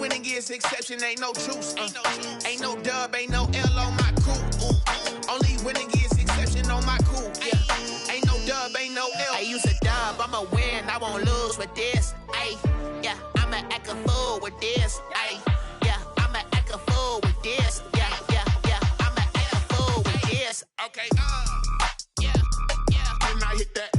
winning is exception, ain't no truce. Ain't no dub, ain't no L on my cool. Only winning is exception on my cool. Yeah. Ain't no dub, ain't no L. I use a dub, I'ma win, I won't lose with this. Ay, yeah, I'ma act a fool with this. Ay, yeah, I'ma act a fool with this. Yeah, I'ma act a fool with this. Okay, yeah, can I hit that?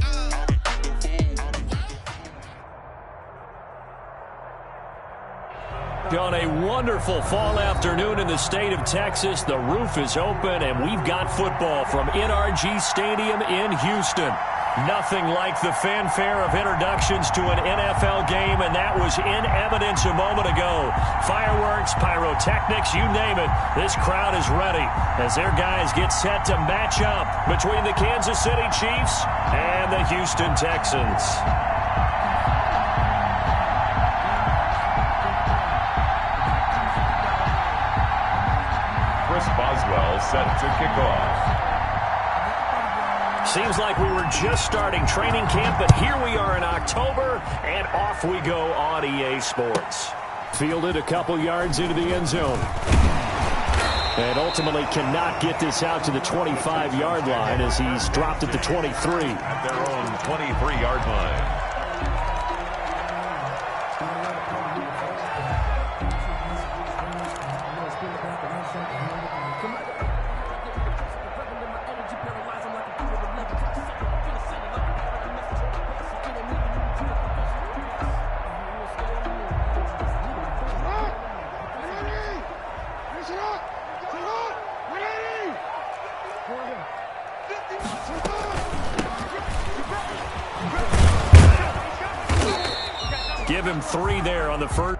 On a wonderful fall afternoon in the state of Texas, the roof is open, and we've got football from NRG Stadium in Houston. Nothing like the fanfare of introductions to an NFL game, and that was in evidence a moment ago. Fireworks, pyrotechnics, you name it. This crowd is ready as their guys get set to match up between the Kansas City Chiefs and the Houston Texans. Boswell set to kick off. Seems like we were just starting training camp, but here we are in October, and off we go on EA Sports. Fielded a couple yards into the end zone. And ultimately cannot get this out to the 25-yard line as he's dropped at the 23. At their own 23-yard line. Give him 3 there on the first.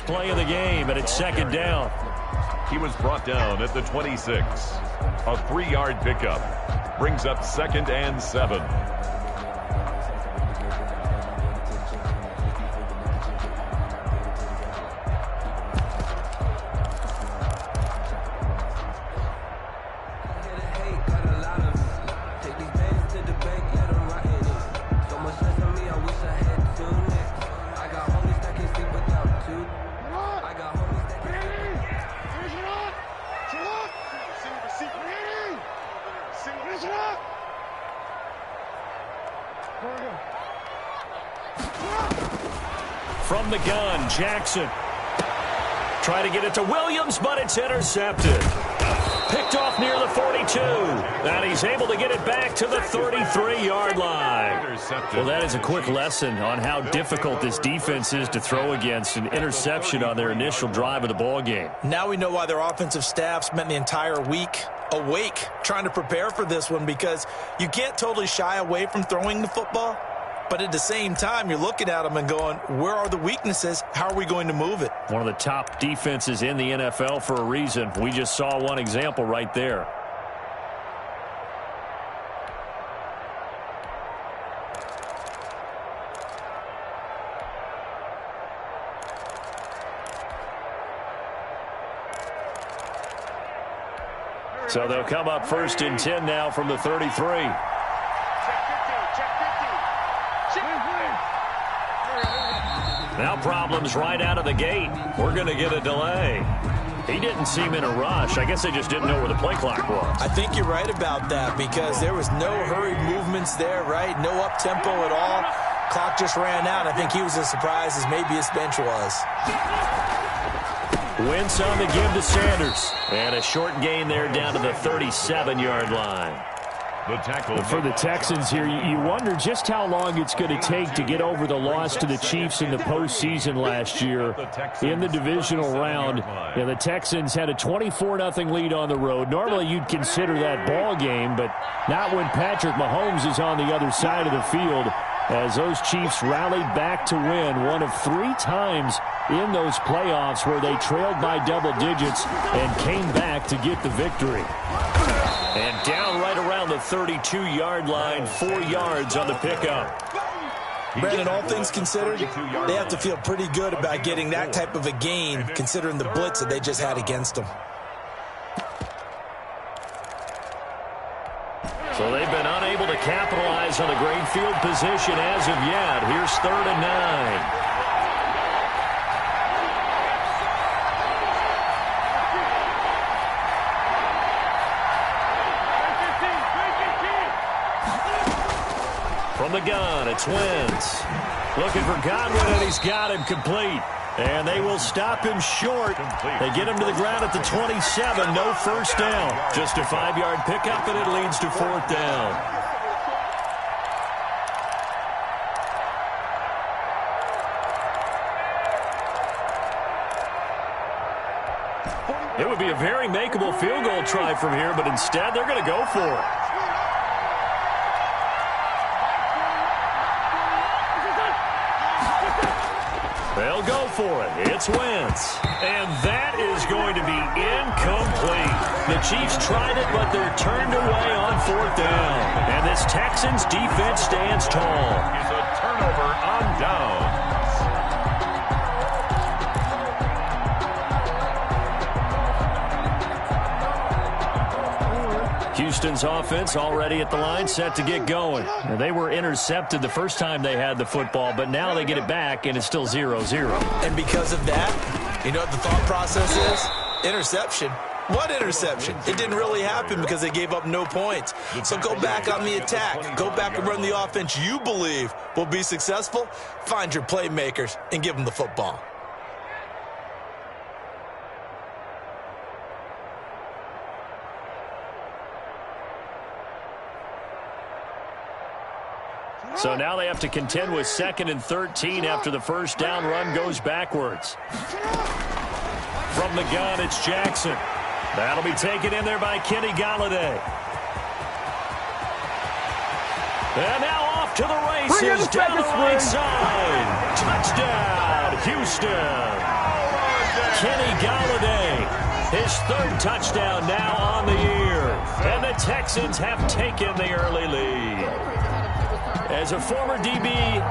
Play of the game, and it's second down. He was brought down at the 26. A 3-yard pickup brings up 2nd and 7. From the gun, Jackson. Try to get it to Williams, but it's intercepted. Picked off near the 42. And he's able to get it back to the 33-yard line. Well, that is a quick lesson on how difficult this defense is to throw against. An interception on their initial drive of the ball game. Now we know why their offensive staff spent the entire week awake trying to prepare for this one, because you can't totally shy away from throwing the football. But at the same time, you're looking at them and going, where are the weaknesses? How are we going to move it? One of the top defenses in the NFL for a reason. We just saw one example right there. So they'll come up 1st and 10 now from the 33. Now problems right out of the gate. We're going to get a delay. He didn't seem in a rush. I guess they just didn't know where the play clock was. I think you're right about that, because there was no hurried movements there, right? No up-tempo at all. Clock just ran out. I think he was as surprised as maybe his bench was. Wentz on the give to Sanders. And a short gain there down to the 37-yard line. The tackle for the Texans here, you wonder just how long it's going to take to get over the loss to the Chiefs in the postseason last year in the divisional round. Yeah, the Texans had a 24-0 lead on the road. Normally you'd consider that ball game, but not when Patrick Mahomes is on the other side of the field, as those Chiefs rallied back to win one of 3 times in those playoffs where they trailed by double digits and came back to get the victory. And down right around the 32-yard line, 4 yards on the pickup. Brandon, all things considered, they have to feel pretty good about getting that type of a gain, considering the blitz that they just had against them. So they've been unable to capitalize on a great field position as of yet. Here's 3rd and 9. From the gun, it's Wentz. Looking for Godwin, and he's got him complete. And they will stop him short. They get him to the ground at the 27. No first down. Just a 5-yard pickup, and it leads to 4th down. It would be a very makeable field goal try from here, but instead they're going to go for it. They'll go for it. It's Wentz. And that is going to be incomplete. The Chiefs tried it, but they're turned away on 4th down. And this Texans defense stands tall. It's a turnover on downs. Houston's offense already at the line, set to get going. And they were intercepted the first time they had the football, but now they get it back, and it's still 0-0. And because of that, you know what the thought process is? Interception. What interception? It didn't really happen because they gave up no points. So go back on the attack. Go back and run the offense you believe will be successful. Find your playmakers and give them the football. So now they have to contend with 2nd and 13 after the first down run goes backwards. From the gun, it's Jackson. That'll be taken in there by Kenny Golladay. And now off to the races down the right side. Touchdown, Houston. Kenny Golladay, his 3rd touchdown now on the year. And the Texans have taken the early lead. As a former DB,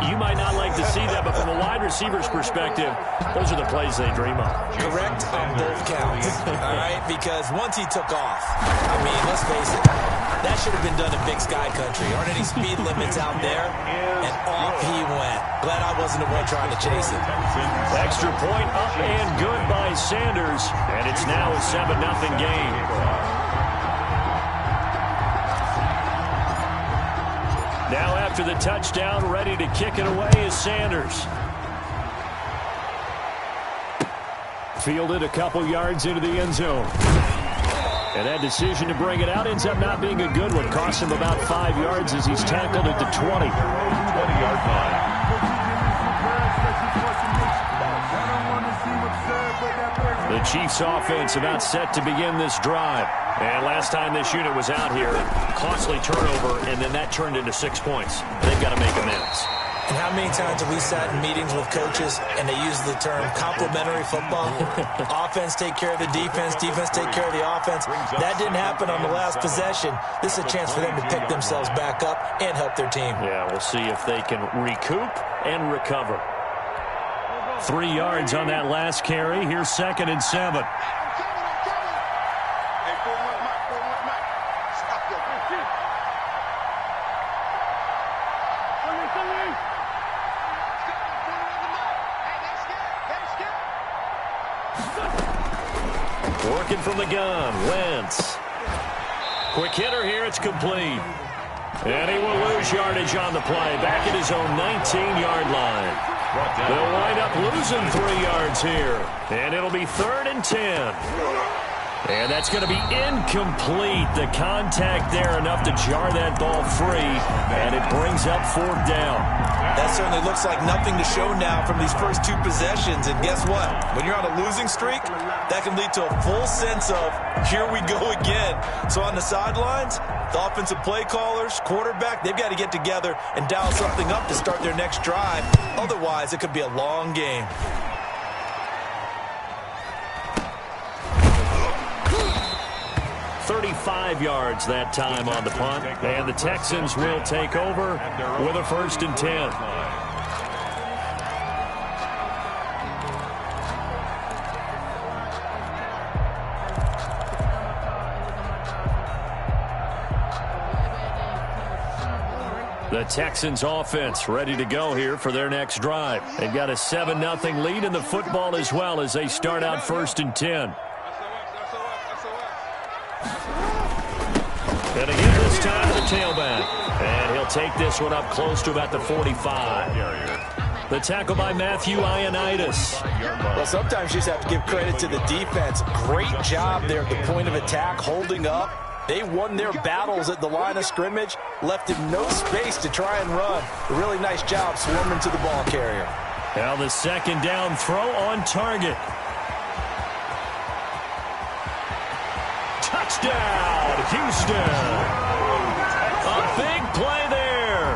you might not like to see that, but from a wide receiver's perspective, those are the plays they dream of. Correct on both counts, all right? Because once he took off, I mean, let's face it, that should have been done in Big Sky Country. Aren't any speed limits out there? And off he went. Glad I wasn't the one trying to chase him. Extra point up and good by Sanders, and it's now a 7-0 game. Now after the touchdown, ready to kick it away is Sanders. Fielded a couple yards into the end zone. And that decision to bring it out ends up not being a good one. Costs him about 5 yards as he's tackled at the 20. 20-yard line. The Chiefs offense about set to begin this drive. And last time this unit was out here, costly turnover, and then that turned into 6 points. They've got to make amends. And how many times have we sat in meetings with coaches and they use the term complementary football? Offense take care of the defense, defense take care of the offense. That didn't happen on the last possession. This is a chance for them to pick themselves back up and help their team. Yeah, we'll see if they can recoup and recover. 3 yards on that last carry. Here's 2nd and 7. Working from the gun, Wentz. Quick hitter here, it's complete. And he will lose yardage on the play, back at his own 19-yard line. They'll wind up losing 3 yards here. And it'll be 3rd and 10. And that's going to be incomplete. The contact there enough to jar that ball free. And it brings up 4th down. That certainly looks like nothing to show now from these first 2 possessions. And guess what? When you're on a losing streak, that can lead to a full sense of, here we go again. So on the sidelines, the offensive play callers, quarterback, they've got to get together and dial something up to start their next drive. Otherwise, it could be a long game. 35 yards that time on the punt. And the Texans will take over with a 1st and 10. The Texans offense ready to go here for their next drive. They've got a 7-0 lead in the football as well as they start out 1st and 10. And again this time to the tailback. And he'll take this one up close to about the 45. The tackle by Matthew Ioannidis. Well, sometimes you just have to give credit to the defense. Great job there at the point of attack, holding up. They won their battles at the line of scrimmage, left him no space to try and run. A really nice job swarming to the ball carrier. Now the 2nd down throw on target. Touchdown, Houston. A big play there.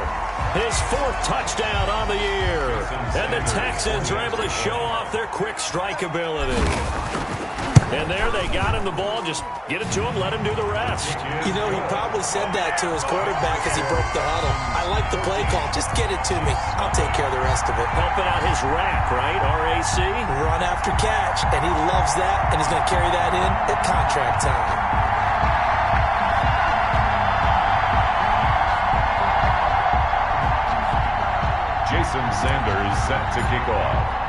His 4th touchdown on the year. And the Texans are able to show off their quick strike ability. And there they got him the ball. Just get it to him, let him do the rest. You know, he probably said that to his quarterback as he broke the huddle. I like the play call. Just get it to me. I'll take care of the rest of it. Helping out his rack, right? RAC? Run after catch. And he loves that, and he's going to carry that in at contract time. Jason Sanders set to kick off.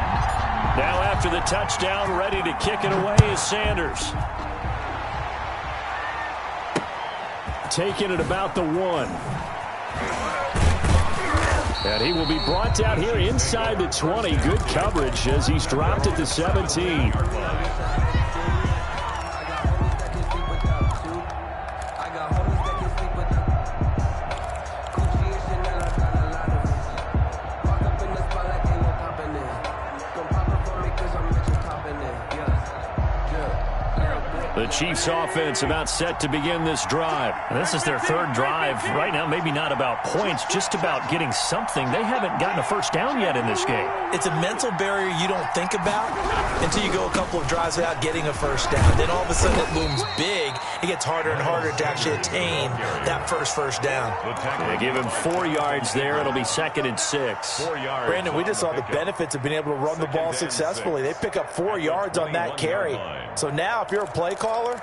Now after the touchdown, ready to kick it away is Sanders. Taking it about the 1. And he will be brought down here inside the 20. Good coverage as he's dropped at the 17. The Chiefs offense about set to begin this drive. And this is their 3rd drive right now. Maybe not about points, just about getting something. They haven't gotten a 1st down yet in this game. It's a mental barrier you don't think about until you go a couple of drives without getting a 1st down. Then all of a sudden it looms big. It gets harder and harder to actually attain that first down. They give him 4 yards there. It'll be 2nd and 6. Brandon, we just saw the benefits of being able to run the ball successfully. They pick up 4 yards on that carry. So now if you're a play caller,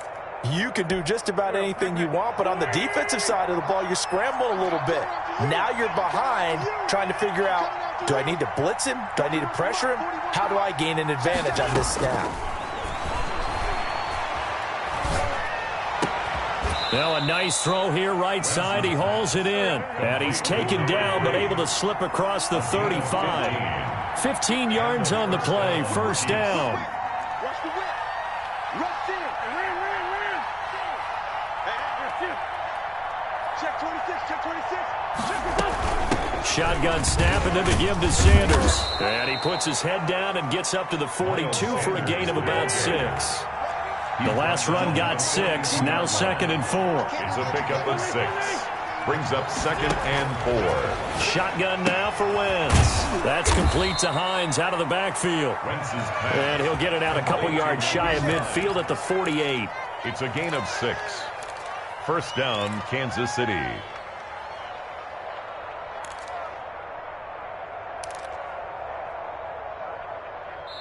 you can do just about anything you want, but on the defensive side of the ball, you scramble a little bit. Now you're behind trying to figure out, do I need to blitz him? Do I need to pressure him? How do I gain an advantage on this snap? Now a nice throw here right side. He hauls it in. And he's taken down but able to slip across the 35. 15 yards on the play. 1st down. Shotgun snap and then the give to Sanders. And he puts his head down and gets up to the 42 for a gain of about 6. The last run got 6. Now 2nd and 4. It's a pickup of 6. Brings up 2nd and 4. Shotgun now for Wentz. That's complete to Hines out of the backfield. And he'll get it out a couple yards shy of midfield at the 48. It's a gain of 6. 1st down, Kansas City.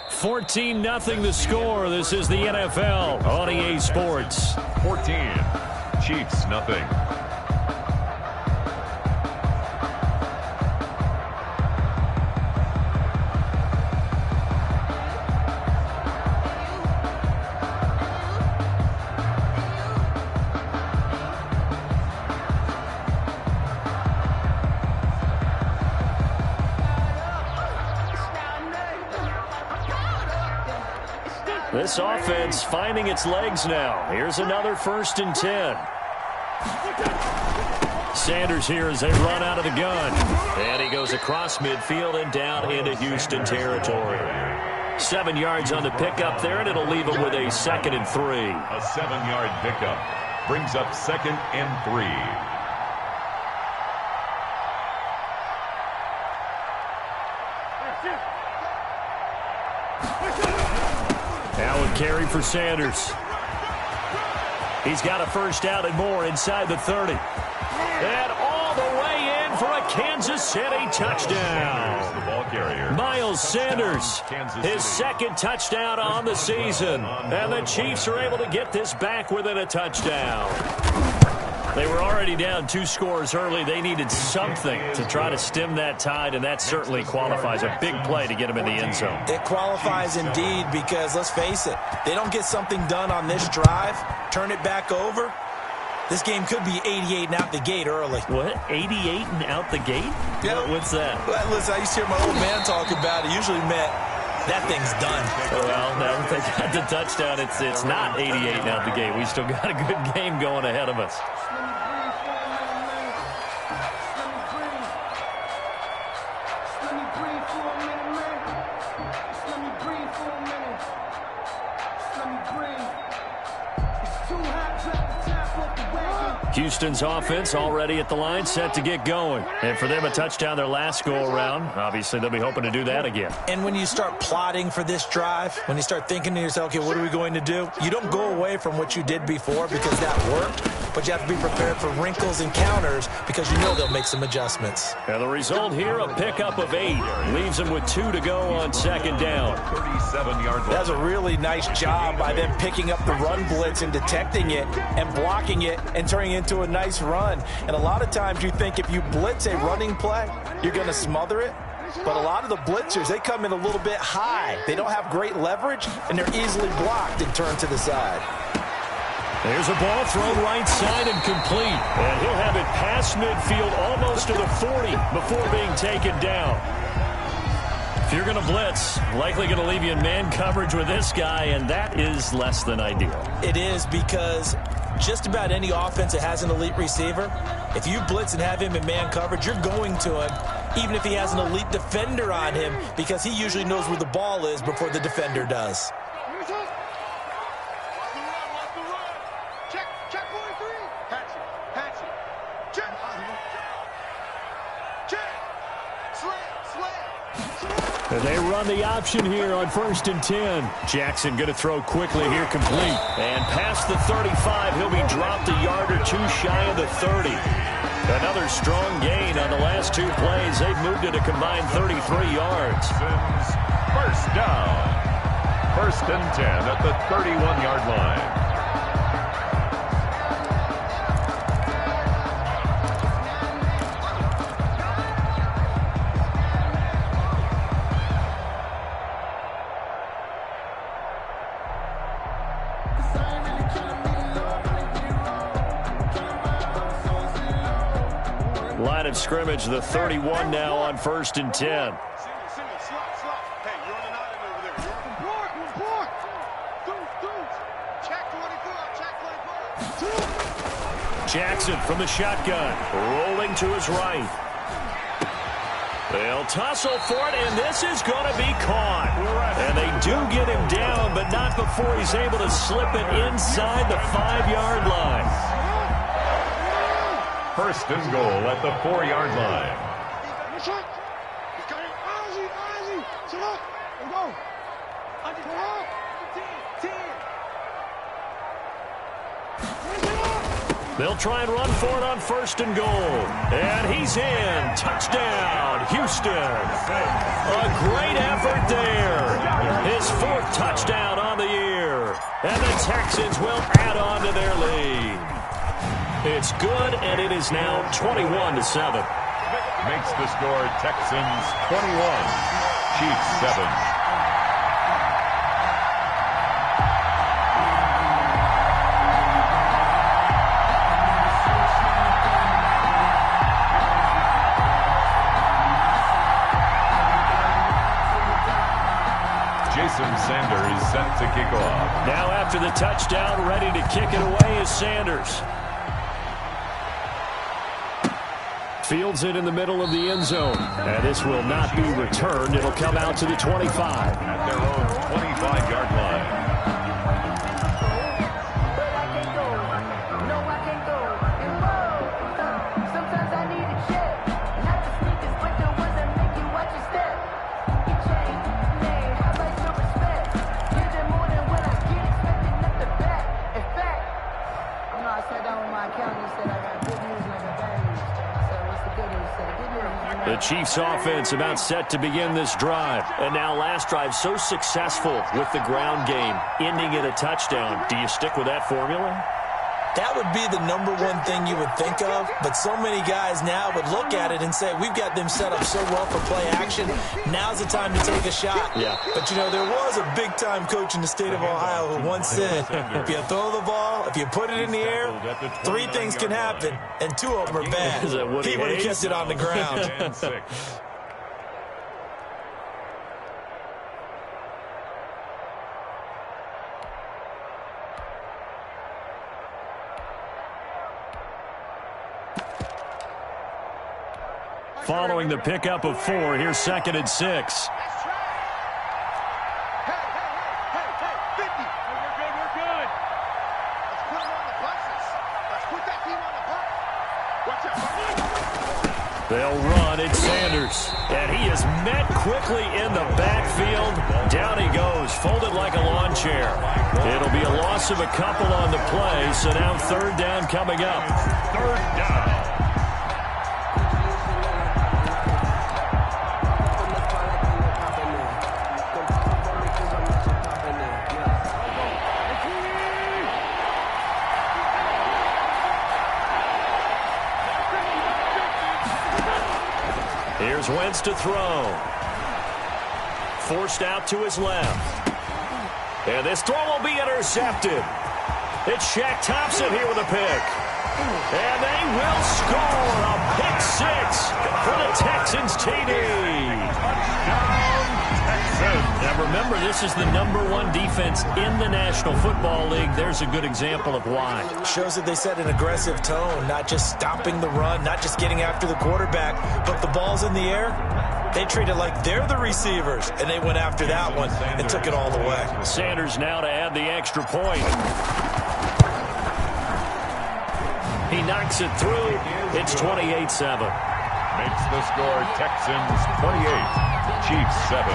14-0 the score. This is the NFL on EA Sports. 14. Chiefs, nothing. This offense finding its legs now. Here's another 1st and 10. Sanders here as they run out of the gun. And he goes across midfield and down into Houston territory. 7 yards on the pickup there, and it'll leave him with a 2nd and 3. A 7-yard pickup brings up 2nd and 3. Now a carry for Sanders. He's got a 1st down and more inside the 30. And all the way in for a Kansas City touchdown. The ball carrier. Miles Sanders, his 2nd touchdown on the season. And the Chiefs are able to get this back within a touchdown. They were already down 2 scores early. They needed something to try to stem that tide, and that certainly qualifies. A big play to get them in the end zone. It qualifies indeed because, let's face it, they don't get something done on this drive, turn it back over, this game could be 88 and out the gate early. What? 88 and out the gate? Yeah. What's that? Well, listen, I used to hear my old man talk about it. Usually meant that thing's done. Well, now that they got the touchdown, it's not 88 and out the gate. We still got a good game going ahead of us. Houston's offense already at the line, set to get going. And for them, a touchdown their last go-around. Obviously, they'll be hoping to do that again. And when you start plotting for this drive, when you start thinking to yourself, okay, what are we going to do? You don't go away from what you did before because that worked, but you have to be prepared for wrinkles and counters because you know they'll make some adjustments. And the result here, a pickup of 8. Leaves them with 2 to go on 2nd down. 37-yard line. That's a really nice job by them picking up the run blitz and detecting it and blocking it and turning it into a nice run. And a lot of times you think if you blitz a running play, you're going to smother it. But a lot of the blitzers, they come in a little bit high. They don't have great leverage, and they're easily blocked and turned to the side. There's a ball thrown right side and complete. And he'll have it past midfield almost to the 40 before being taken down. If you're going to blitz, likely going to leave you in man coverage with this guy, and that is less than ideal. It is because just about any offense that has an elite receiver, if you blitz and have him in man coverage, you're going to him, even if he has an elite defender on him, because he usually knows where the ball is before the defender does. They run the option here on 1st and 10. Jackson going to throw quickly here, complete. And past the 35, he'll be dropped a yard or 2 shy of the 30. Another strong gain on the last 2 plays. They've moved it a combined 33 yards. 1st down. 1st and 10 at the 31-yard line. Line of scrimmage, the 31 now on 1st and 10. Jackson from the shotgun, rolling to his right. They'll tussle for it, and this is going to be caught. And they do get him down, but not before he's able to slip it inside the 5-yard line. 1st and goal at the 4-yard line. They'll try and run for it on 1st and goal. And he's in. Touchdown, Houston. A great effort there. His 4th touchdown on the year. And the Texans will add on to their lead. It's good, and it is now 21-7. Makes the score Texans 21, Chiefs 7. Jason Sanders set to kick off. kick it away is Sanders. Fields it in the middle of the end zone. And this will not be returned. It'll come out to the 25. At their own 25-yard line. The Chiefs offense about set to begin this drive. And now last drive so successful with the ground game, ending in a touchdown. Do you stick with that formula? That would be the number one thing you would think of, but so many guys now would look at it and say, we've got them set up so well for play action. Now's the time to take a shot. Yeah. But, you know, there was a big-time coach in the state of Ohio who once said, if you throw the ball, if you put it in the air, 3 things can happen, and 2 of them are bad. He would have kept it on the ground. Following the pickup of 4, here's 2nd and 6. Hey, 50. We're good. Let's put them on the buses. Let's put that team on the bus. Watch out. They'll run. It's Sanders. And he is met quickly in the backfield. Down he goes, folded like a lawn chair. It'll be a loss of a couple on the play, so now 3rd down coming up. 3rd down. Here's Wentz to throw. Forced out to his left. And this throw will be intercepted. It's Shaq Thompson here with a pick. And they will score a pick 6 for the Texans TD. Now remember, this is the #1 defense in the National Football League. There's a good example of why. Shows that they set an aggressive tone, not just stopping the run, not just getting after the quarterback, but the ball's in the air. They treat it like they're the receivers, and they went after that one and took it all the way. Sanders now to add the extra point. He knocks it through. It's 28-7. Makes the score Texans 28, Chiefs 7.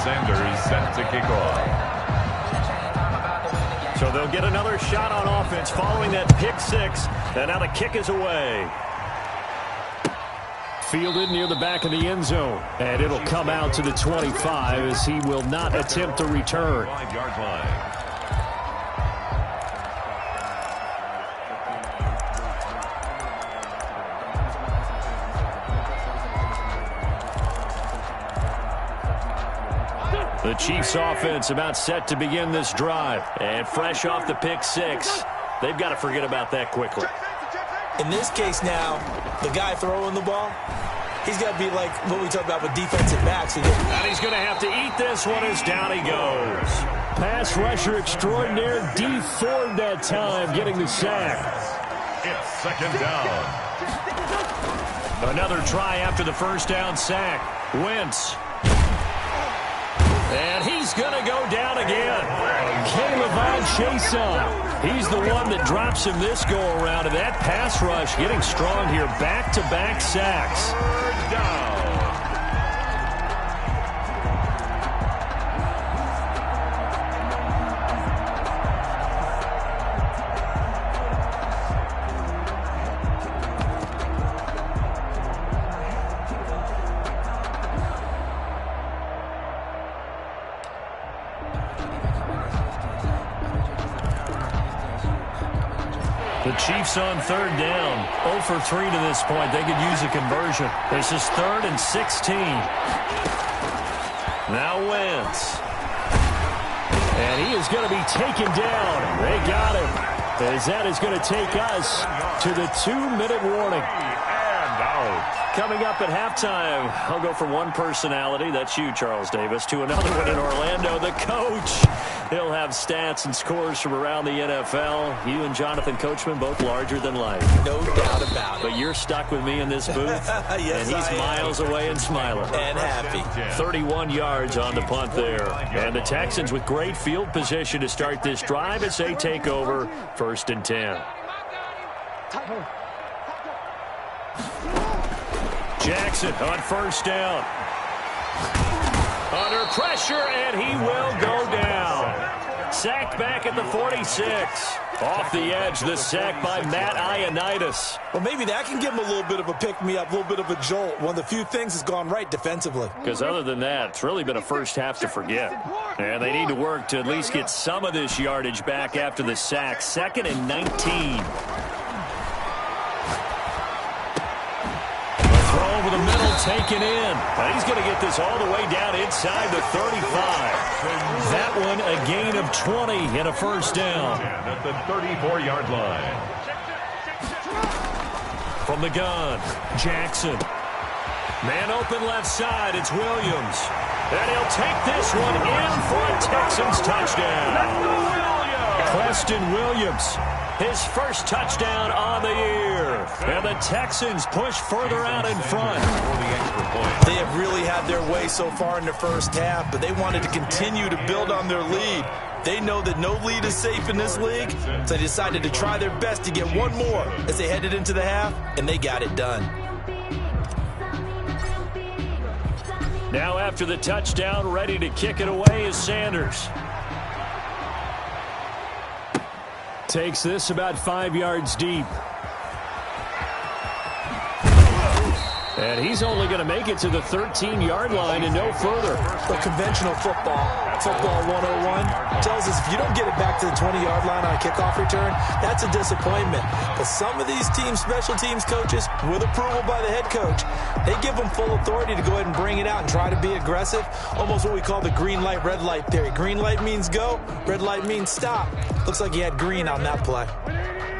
Sanders set to kick off. So they'll get another shot on offense following that pick 6. And now the kick is away. Fielded near the back of the end zone. And it'll come out to the 25 as he will not attempt to return. 5-yard line. The Chiefs offense about set to begin this drive. And fresh off the pick 6, they've got to forget about that quickly. In this case now, the guy throwing the ball, he's got to be like what we talked about with defensive backs. And he's going to have to eat this one as down he goes. Pass rusher extraordinaire, D Ford that time, getting the sack. It's 2nd down. Another try after the first down sack. Wentz. And he's going to go down again. Caleb Chason. He's the one that drops him this go-around. And that pass rush getting strong here. Back-to-back sacks. 3rd down. The Chiefs on 3rd down. 0 for 3 to this point. They could use a conversion. This is 3rd and 16. Now Wentz. And he is going to be taken down. They got him. as that is going to take us to the 2-minute warning. And out. Coming up at halftime, I'll go from one personality, that's you, Charles Davis, to another one in Orlando, the coach. He'll have stats and scores from around the NFL. You and Jonathan Coachman, both larger than life. No doubt about it. But you're stuck with me in this booth, yes, and he's miles away and smiling. And happy. 31 yards on the punt there. And the Texans with great field position to start this drive as they take over 1st and 10. Jackson on 1st down. Under pressure, and he will go down. Sacked back at the 46. Off the edge, the sack by Matt Ioannidis. Well, maybe that can give him a little bit of a pick-me-up, a little bit of a jolt. One of the few things has gone right defensively. Because other than that, it's really been a first half to forget. And they need to work to at least get some of this yardage back after the sack. 2nd and 19. Over the middle, taken in. And he's going to get this all the way down inside the 35. That one a gain of 20 and a 1st down. At the 34-yard line. From the gun, Jackson. Man open left side, it's Williams. And he'll take this one in for a Texans touchdown. Preston Williams. His first touchdown on the year. And the Texans push further out in front. They have really had their way so far in the first half, but they wanted to continue to build on their lead. They know that no lead is safe in this league, so they decided to try their best to get one more as they headed into the half, and they got it done. Now after the touchdown, ready to kick it away is Sanders. Takes this about 5 yards deep. And he's only going to make it to the 13-yard line and no further. But conventional football 101, tells us if you don't get it back to the 20-yard line on a kickoff return, that's a disappointment. But some of these teams, special teams coaches, with approval by the head coach, they give them full authority to go ahead and bring it out and try to be aggressive. Almost what we call the green light, red light theory. Green light means go, red light means stop. Looks like he had green on that play.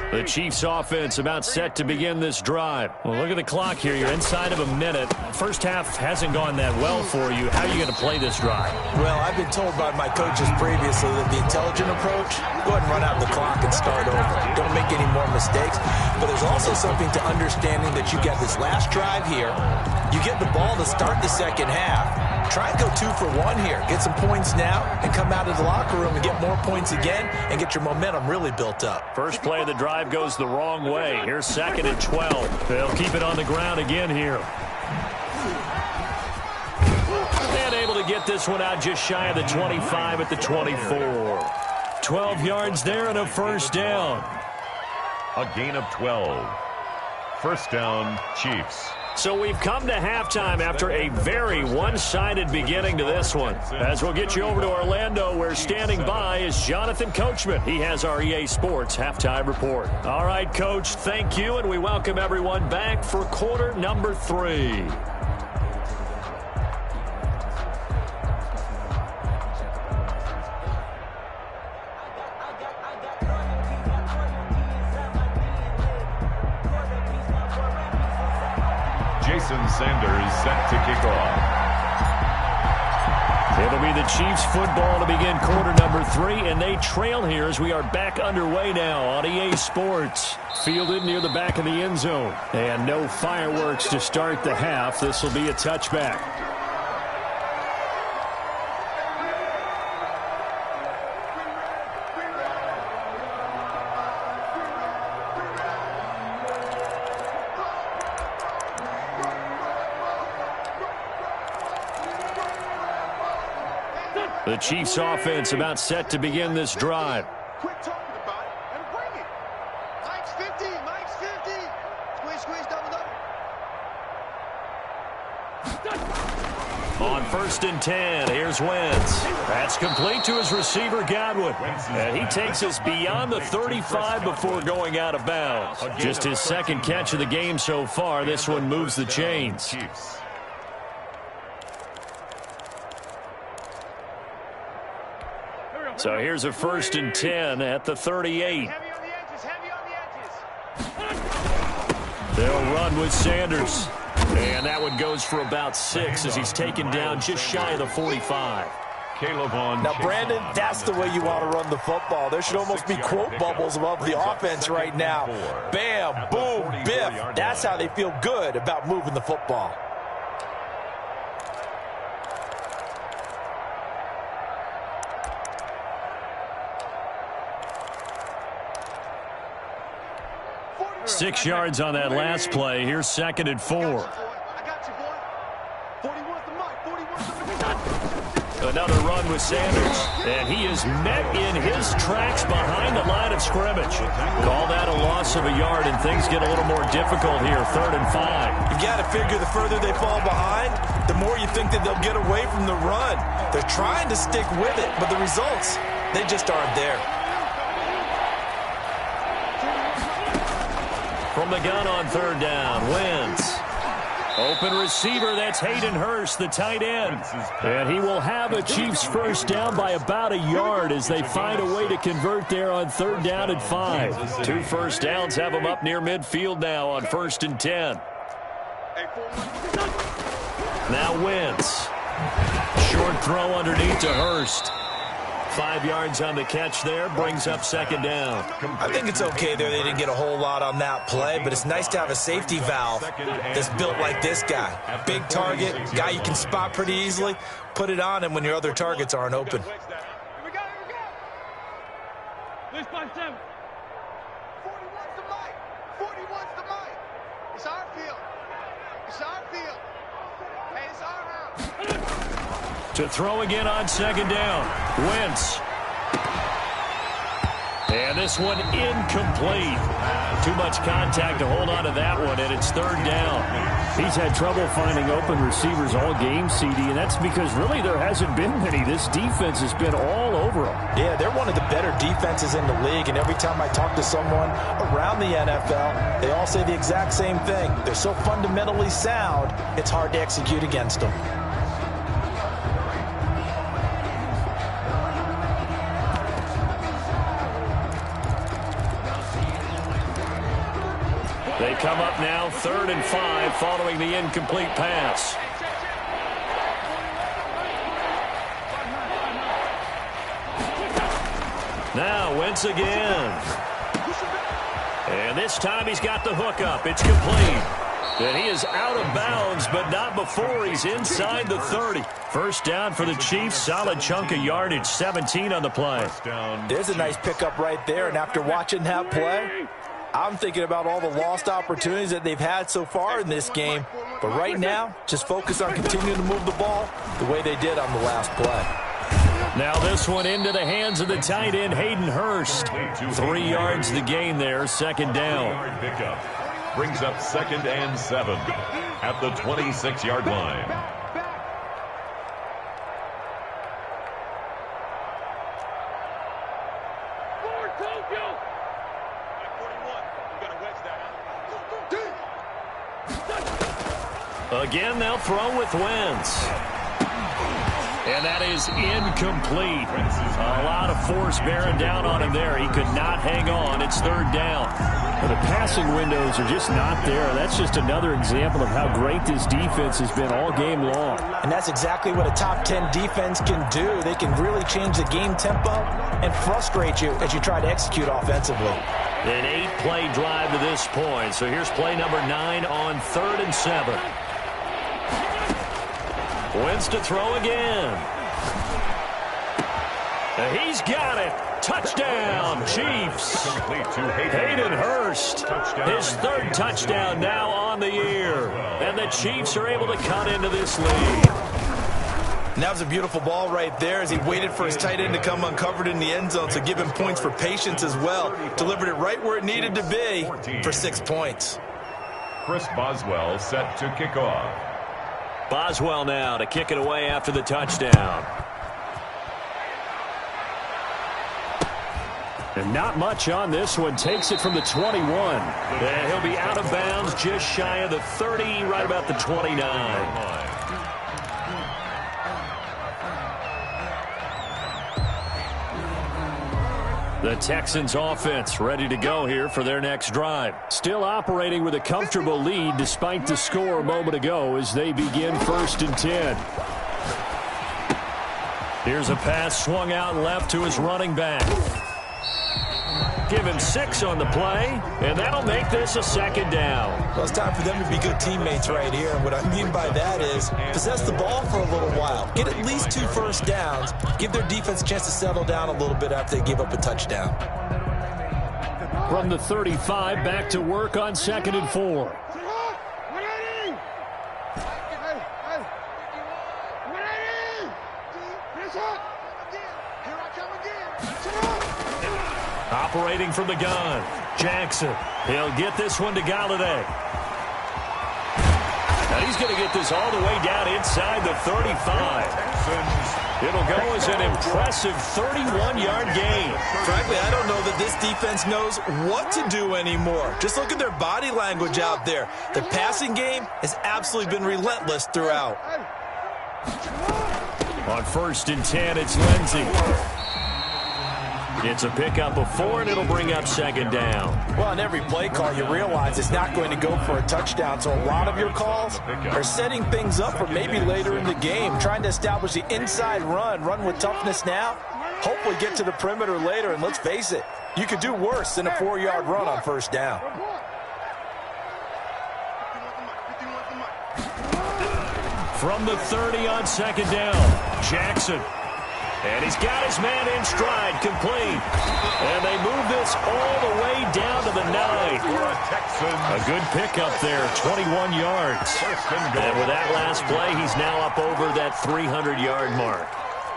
The Chiefs offense about set to begin this drive. Well, look at the clock here. You're inside of a minute. First half hasn't gone that well for you. How are you going to play this drive? Well, I've been told by my coaches previously that the intelligent approach, go ahead and run out the clock and start over. Don't make any more mistakes. But there's also something to understanding that you get this last drive here. You get the ball to start the second half. Try and go 2 for 1 here. Get some points now and come out of the locker room and get more points again and get your momentum really built up. First play of the drive goes the wrong way. Here's 2nd and 12. They'll keep it on the ground again here. And able to get this one out just shy of the 25 at the 24. 12 yards there and a first down. A gain of 12. First down, Chiefs. So we've come to halftime after a very one-sided beginning to this one. As we'll get you over to Orlando, where standing by is Jonathan Coachman. He has our EA Sports halftime report. All right, Coach, thank you, and we welcome everyone back for quarter number 3. Sanders set to kick off. It'll be the Chiefs football to begin quarter number 3, and they trail here as we are back underway now on EA Sports. Fielded near the back of the end zone. And no fireworks to start the half. This will be a touchback. The Chiefs offense about set to begin this drive. Quit talking about it and bring it. Mike's 50, Mike's 50. Squeeze, squeeze, double, double. On 1st and 10, here's Wentz. That's complete to his receiver, Godwin. And he takes us beyond the 35 before going out of bounds. Just his second catch of the game so far. This one moves the chains. So here's a 1st and 10 at the 38. Heavy on the edges. They'll run with Sanders. And that one goes for about 6 as he's taken down just shy of the 45. Now, Brandon, that's the way you want to run the football. There should almost be quote bubbles above the offense right now. Bam, boom, biff. That's how they feel good about moving the football. Six yards on that last play. Here's 2nd and 4. Another run with Sanders, and he is met in his tracks behind the line of scrimmage. Call that a loss of a yard, and things get a little more difficult here, 3rd and 5. You've got to figure the further they fall behind, the more you think that they'll get away from the run. They're trying to stick with it, but the results, they just aren't there. From the gun on 3rd down, Wentz. Open receiver, that's Hayden Hurst, the tight end. And he will have a Chiefs first down by about a yard as they find a way to convert there on 3rd down and 5. 2 first downs have them up near midfield now on 1st and 10. Now Wentz. Short throw underneath to Hurst. 5 yards on the catch there, brings up 2nd down. I think it's okay there. They didn't get a whole lot on that play, but it's nice to have a safety valve that's built like this guy. Big target, guy you can spot pretty easily. Put it on him when your other targets aren't open. Here we go. 657. 41's the mic. 41's the mic. It's our field. It's our field. Hey, it's our house. To throw again on 2nd down. Wentz. And this one incomplete. Too much contact to hold on to that one, and it's 3rd down. He's had trouble finding open receivers all game, CD, and that's because really there hasn't been many. This defense has been all over them. Yeah, they're one of the better defenses in the league, and every time I talk to someone around the NFL, they all say the exact same thing. They're so fundamentally sound, it's hard to execute against them. They come up now 3rd and 5 following the incomplete pass. Now Wentz again. And this time he's got the hook up. It's complete. And he is out of bounds, but not before he's inside the 30. First down for the Chiefs. Solid chunk of yardage. 17 on the play. There's a nice pickup right there, and after watching that play, I'm thinking about all the lost opportunities that they've had so far in this game. But right now, just focus on continuing to move the ball the way they did on the last play. Now this one into the hands of the tight end, Hayden Hurst. 3 yards the gain there, 2nd down. Pickup brings up 2nd and 7 at the 26-yard line. Again, they'll throw with Wentz. And that is incomplete. A lot of force bearing down on him there. He could not hang on. It's 3rd down. Well, the passing windows are just not there. That's just another example of how great this defense has been all game long. And that's exactly what a top 10 defense can do. They can really change the game tempo and frustrate you as you try to execute offensively. An 8-play drive to this point. So here's play number 9 on 3rd and 7. Wentz to throw again. And he's got it. Touchdown, Chiefs. Hayden Hurst, his 3rd touchdown now on the year. And the Chiefs are able to cut into this lead. And that was a beautiful ball right there as he waited for his tight end to come uncovered in the end zone, so give him points for patience as well. Delivered it right where it needed to be for 6 points. Chris Boswell set to kick off. Boswell now to kick it away after the touchdown. And not much on this one. Takes it from the 21. And he'll be out of bounds just shy of the 30, right about the 29. The Texans offense ready to go here for their next drive. Still operating with a comfortable lead despite the score a moment ago as they begin 1st and 10. Here's a pass swung out left to his running back. Give him 6 on the play, and that'll make this a 2nd down. Well, it's time for them to be good teammates right here. And what I mean by that is possess the ball for a little while. Get at least 2 first downs. Give their defense a chance to settle down a little bit after they give up a touchdown. From the 35, back to work on 2nd and 4. Operating from the gun, Jackson. He'll get this one to Galladay. And he's going to get this all the way down inside the 35. It'll go as an impressive 31-yard gain. Frankly, I don't know that this defense knows what to do anymore. Just look at their body language out there. The passing game has absolutely been relentless throughout. On 1st and 10, it's Lindsey. It's a pickup of 4, and it'll bring up 2nd down. Well, on every play call, you realize it's not going to go for a touchdown. So a lot of your calls are setting things up for maybe later in the game, trying to establish the inside run with toughness now. Hopefully get to the perimeter later, and let's face it, you could do worse than a 4-yard run on 1st down. From the 30 on 2nd down, Jackson. And he's got his man in stride, complete. And they move this all the way down to the 9. A good pickup there, 21 yards. And with that last play, he's now up over that 300-yard mark.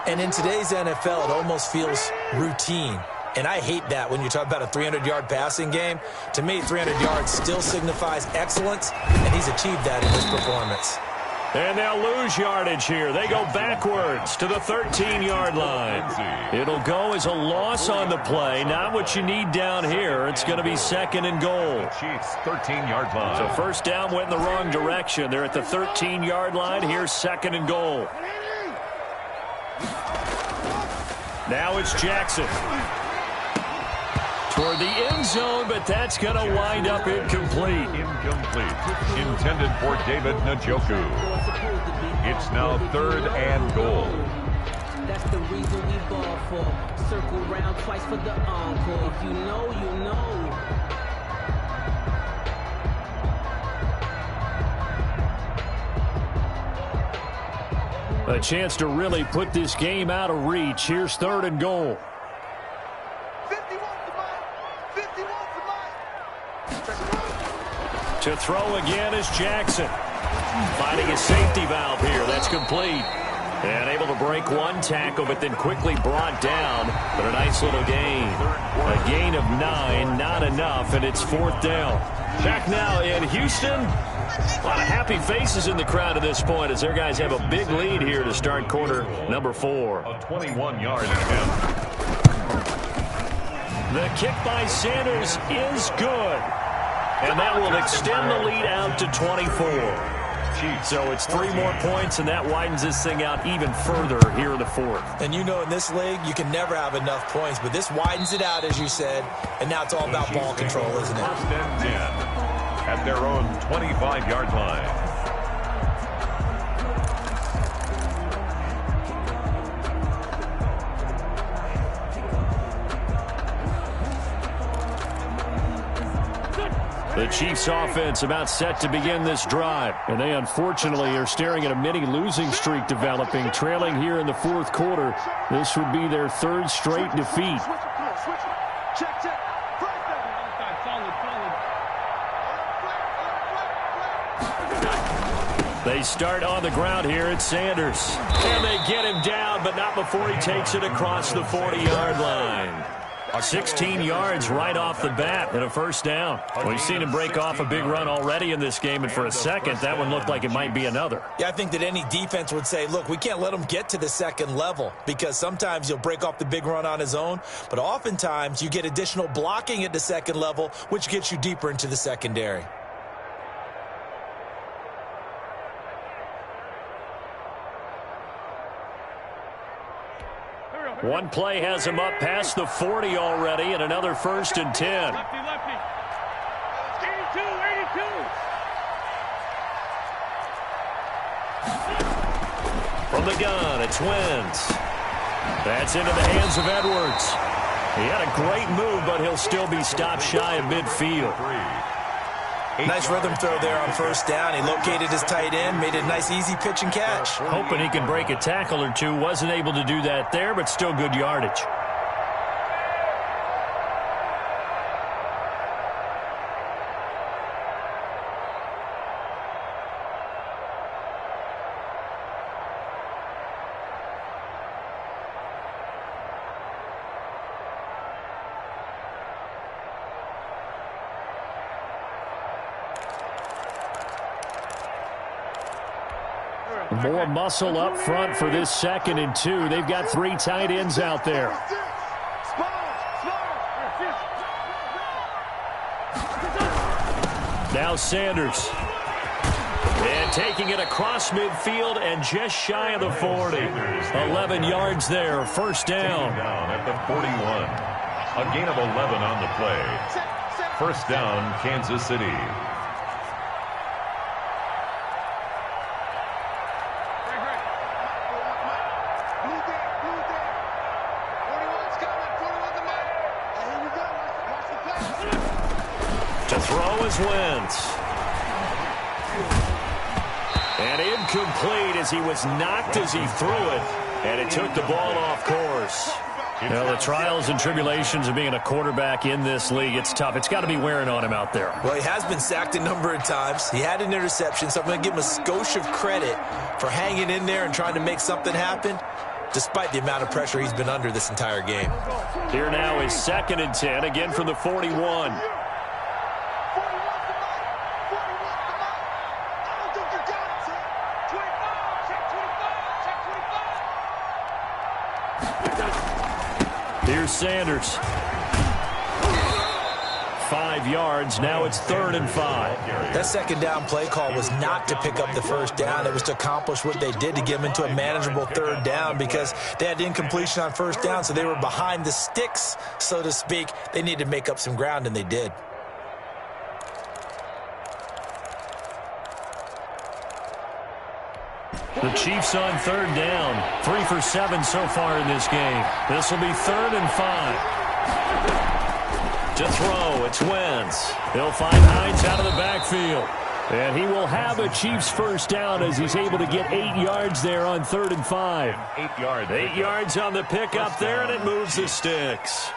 And in today's NFL, it almost feels routine. And I hate that when you talk about a 300-yard passing game. To me, 300 yards still signifies excellence, and he's achieved that in this performance. And they'll lose yardage here. They go backwards to the 13-yard line. It'll go as a loss on the play. Not what you need down here. It's going to be 2nd and goal. Chiefs 13-yard line. So 1st down went in the wrong direction. They're at the 13-yard line. Here's 2nd and goal. Now it's Jackson. Toward the end zone, but that's going to wind up incomplete. Intended for David Njoku. It's now 3rd and goal. That's the reason we ball for. Circle round twice for the encore. If you know, you know. A chance to really put this game out of reach. Here's 3rd and goal. To throw again is Jackson. Finding a safety valve here. That's complete. And able to break 1 tackle, but then quickly brought down. But a nice little gain. A gain of 9, not enough, and it's 4th down. Back now in Houston. A lot of happy faces in the crowd at this point as their guys have a big lead here to start quarter number 4. A 21-yard attempt. The kick by Sanders is good. And that will extend the lead out to 24. So it's 3 more points, and that widens this thing out even further here in the 4th. And you know in this league, you can never have enough points, but this widens it out, as you said, and now it's all about ball control, isn't it? 1st and 10 at their own 25-yard line. The Chiefs offense about set to begin this drive. And they unfortunately are staring at a mini losing streak developing, trailing here in the 4th quarter. This would be their 3rd straight defeat. They start on the ground here at Sanders. And they get him down, but not before he takes it across the 40-yard line. 16 yards right off the bat and a 1st down. We've seen him break off a big run already in this game, and for a second, that one looked like it might be another. Yeah, I think that any defense would say, look, we can't let him get to the 2nd level because sometimes he'll break off the big run on his own, but oftentimes you get additional blocking at the 2nd level, which gets you deeper into the secondary. One play has him up past the 40 already, and another 1st and 10. Lefty, lefty. 82, 82. From the gun, it's Wentz. That's into the hands of Edwards. He had a great move, but he'll still be stopped shy of midfield. Nice rhythm throw there on 1st down. He located his tight end, made it a nice, easy pitch and catch. Hoping he can break a tackle or two. Wasn't able to do that there, but still good yardage. More muscle up front for this 2nd and 2. They've got 3 tight ends out there. Now Sanders. And taking it across midfield and just shy of the 40. 11 yards there, 1st down. At the 41. A gain of 11 on the play. 1st down, Kansas City. Wentz. And incomplete as he was knocked as he threw it, and it took the ball off course. You know, the trials and tribulations of being a quarterback in this league, it's tough. It's got to be wearing on him out there. Well, he has been sacked a number of times. He had an interception, so I'm going to give him a skosh of credit for hanging in there and trying to make something happen, despite the amount of pressure he's been under this entire game. Here now is 2nd and 10, again from the 41. Here's Sanders. 5 yards. Now it's 3rd and 5. That 2nd down play call was not to pick up the 1st down. It was to accomplish what they did to get him into a manageable 3rd down because they had incompletion on 1st down, so they were behind the sticks, so to speak. They needed to make up some ground, and they did. The Chiefs on 3rd down. 3 for 7 so far in this game. This will be 3rd and 5. To throw, it's Wentz. He'll find Hines out of the backfield. And he will have a Chiefs 1st down as he's able to get 8 yards there on 3rd and 5. 8 yards. 8 yards on the pickup there, and it moves the sticks.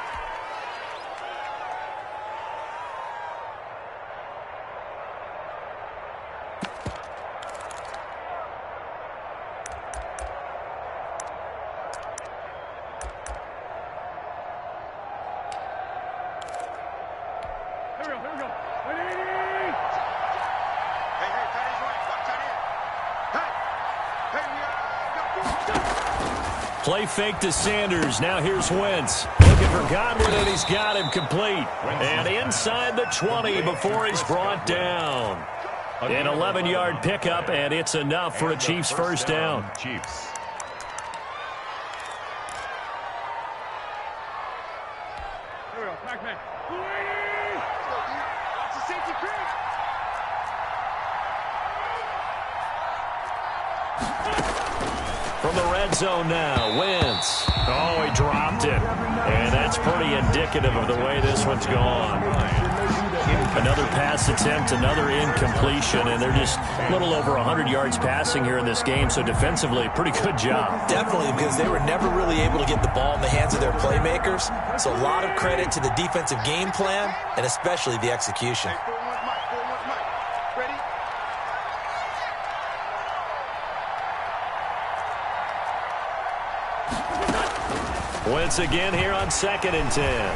Play fake to Sanders. Now here's Wentz. Looking for Godwin, and he's got him complete. And inside the 20 before he's brought down. An 11-yard pickup, and it's enough for a Chiefs 1st down. Chiefs. From the red zone now, Wentz. Oh, he dropped it. And that's pretty indicative of the way this one's gone. Another pass attempt, another incompletion, and they're just a little over 100 yards passing here in this game, so defensively, pretty good job. Definitely, because they were never really able to get the ball in the hands of their playmakers, so a lot of credit to the defensive game plan, and especially the execution. Wentz again here on 2nd and 10.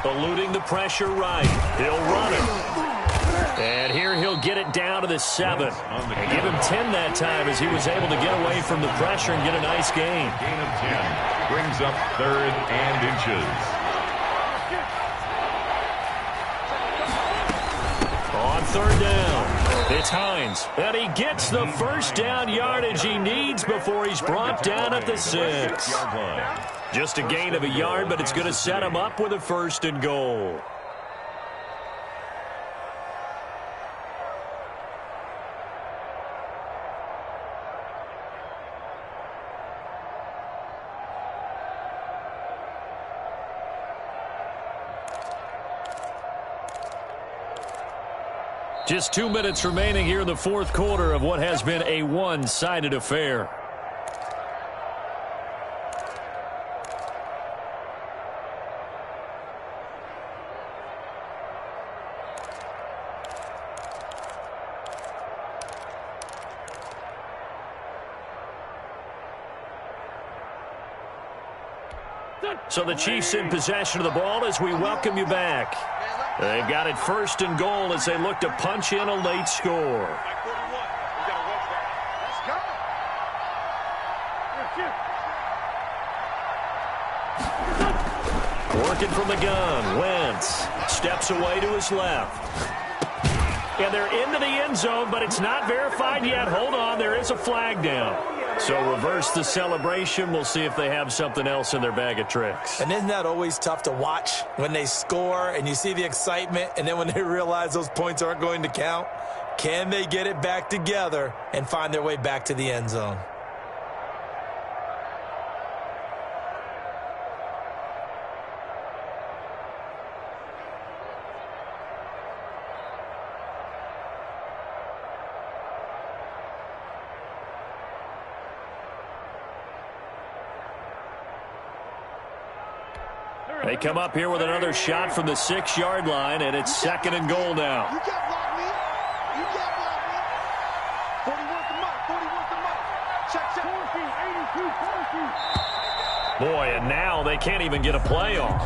Eluding the pressure right. He'll run it. And here he'll get it down to the 7. And give him 10 that time as he was able to get away from the pressure and get a nice gain. Gain of 10. Brings up 3rd and inches. On 3rd down, it's Hines. And he gets the 1st down yardage he needs before he's brought down at the 6. Yard line. Just a gain of a yard, but it's going to set them up with a 1st and goal. Just 2 minutes remaining here in the 4th quarter of what has been a one-sided affair. So the Chiefs in possession of the ball as we welcome you back. They've got it 1st and goal as they look to punch in a late score. Working from the gun, Wentz steps away to his left. And they're into the end zone, but it's not verified yet. Hold on, there is a flag down. So reverse the celebration. We'll see if they have something else in their bag of tricks. And isn't that always tough to watch when they score and you see the excitement, and then when they realize those points aren't going to count? Can they get it back together and find their way back to the end zone? They come up here with another shot from the 6-yard line, and it's 2nd and goal now. You can't block me. You can't block me. 41's the mark. 41's the mark. Check. 82. Boy, and now they can't even get a play off.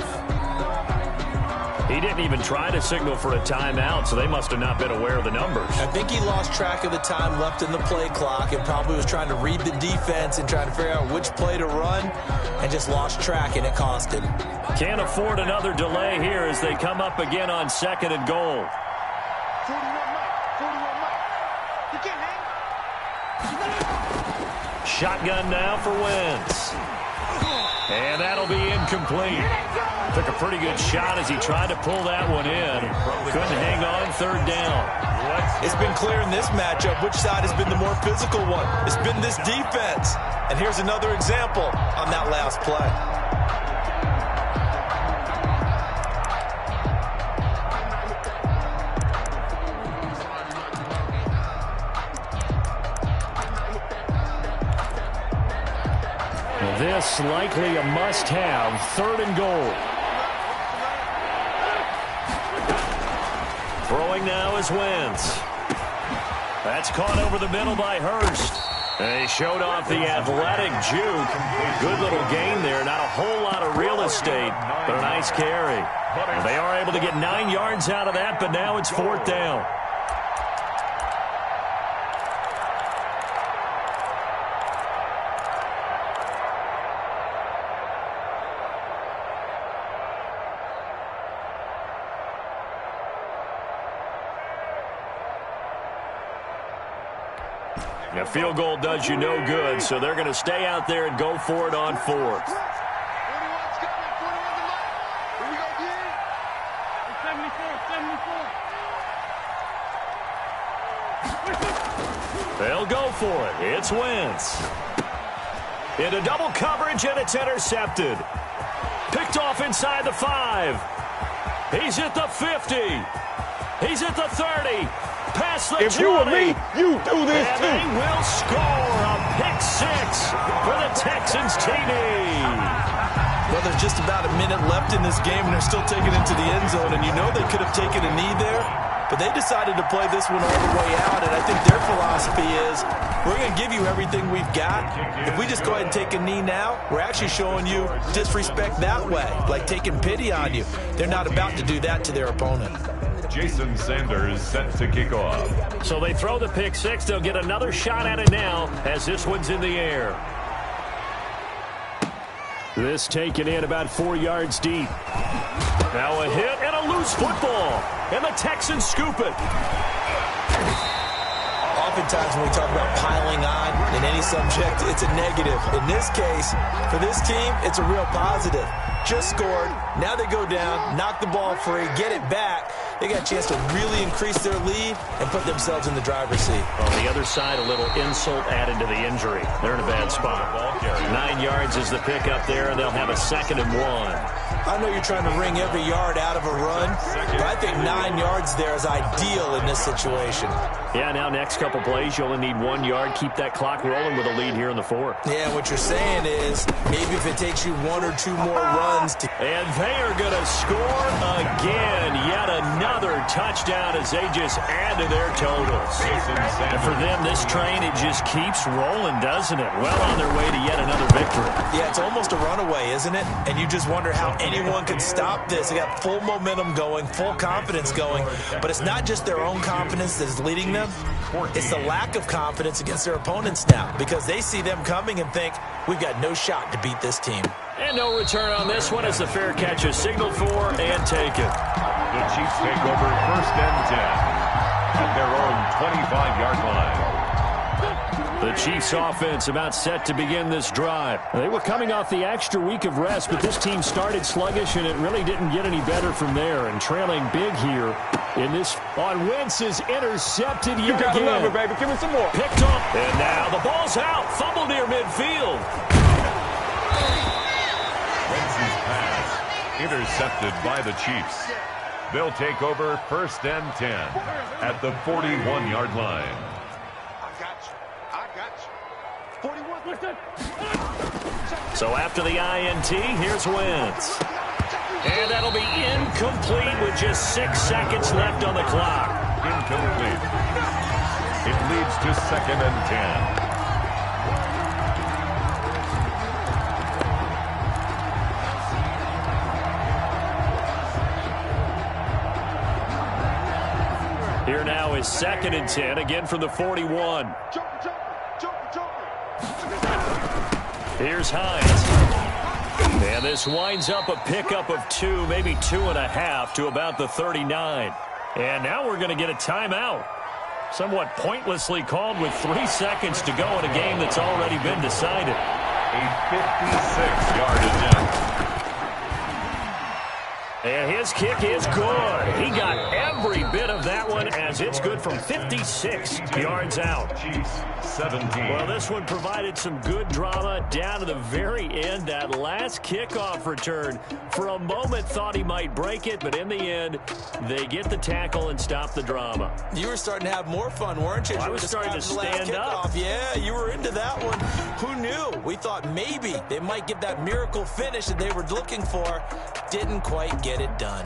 He didn't even try to signal for a timeout, so they must have not been aware of the numbers. I think he lost track of the time left in the play clock and probably was trying to read the defense and trying to figure out which play to run and just lost track, and it cost him. Can't afford another delay here as they come up again on 2nd and goal. 41 Mike. You can't hang. Shotgun now for Wentz. And that'll be incomplete. Took a pretty good shot as he tried to pull that one in. Couldn't hang on 3rd down. It's been clear in this matchup which side has been the more physical one. It's been this defense. And here's another example on that last play. This likely a must-have 3rd and goal. Throwing now is Wentz. That's caught over the middle by Hurst. And he showed off the athletic juke. Good little gain there. Not a whole lot of real estate, but a nice carry. They are able to get 9 yards out of that, but now it's 4th down. A field goal does you no good, so they're going to stay out there and go for it on 4th. 41's coming. 41's the mark. Here we go, again. 74. They'll go for it. It's Wentz. Into double coverage, and it's intercepted. Picked off inside the 5. He's at the 50. He's at the 30. Past the 20. If you were me, you do this and too. they will score a pick 6 for the Texans TD. Well, there's just about a minute left in this game, and they're still taking it to the end zone. And you know they could have taken a knee there, but they decided to play this one all the way out. And I think their philosophy is, we're going to give you everything we've got. If we just go ahead and take a knee now, we're actually showing you disrespect that way, like taking pity on you. They're not about to do that to their opponent. Jason Sanders set to kick off. So they throw the pick 6. They'll get another shot at it now as this one's in the air. This taken in about 4 yards deep. Now a hit and a loose football. And the Texans scoop it. Oftentimes when we talk about piling on in any subject, it's a negative. In this case, for this team, it's a real positive. Just scored. Now they go down, knock the ball free, get it back. They got a chance to really increase their lead and put themselves in the driver's seat. On the other side, a little insult added to the injury. They're in a bad spot. 9 yards is the pickup there, and they'll have a 2nd and 1. I know you're trying to wring every yard out of a run, but I think 9 yards there is ideal in this situation. Yeah, now next couple plays, you only need 1 yard. Keep that clock rolling with a lead here in the 4th. Yeah, what you're saying is maybe if it takes you 1 or 2 more runs to... And they are going to score again. Yet another touchdown as they just add to their totals. And for them, this train, it just keeps rolling, doesn't it? Well on their way to yet another victory. Yeah, it's almost a runaway, isn't it? And you just wonder how anyone could stop this. They got full momentum going, full confidence going. But it's not just their own confidence that's leading them. It's the lack of confidence against their opponents now, because they see them coming and think, we've got no shot to beat this team. And no return on this one as the fair catch is signaled for and taken. The Chiefs take over 1st and 10 at their own 25-yard line. The Chiefs offense about set to begin this drive. They were coming off the extra week of rest, but this team started sluggish, and it really didn't get any better from there. And trailing big here in this on Wentz is intercepted yet You gotta again. love it, baby. Give me some more. Picked up, and now the ball's out. Fumble near midfield. Wentz's pass intercepted by the Chiefs. They'll take over 1st and 10 at the 41-yard line. So after the INT, here's Wentz. And that'll be incomplete with just 6 seconds left on the clock. Incomplete. It leads to 2nd and 10. Here now is 2nd and 10, again from the 41. Here's Hines. And this winds up a pickup of 2, maybe 2.5 to about the 39. And now we're going to get a timeout. Somewhat pointlessly called with 3 seconds to go in a game that's already been decided. A 56-yard attempt. And his kick is good. He got every bit of that one as it's good from 56 yards out. Chiefs 17. Well, this one provided some good drama down to the very end. That last kickoff return, for a moment thought he might break it, but in the end, they get the tackle and stop the drama. You were starting to have more fun, weren't you? I was starting to stand up. Yeah, you were into that one. Who knew? We thought maybe they might get that miracle finish that they were looking for. Didn't quite get it done.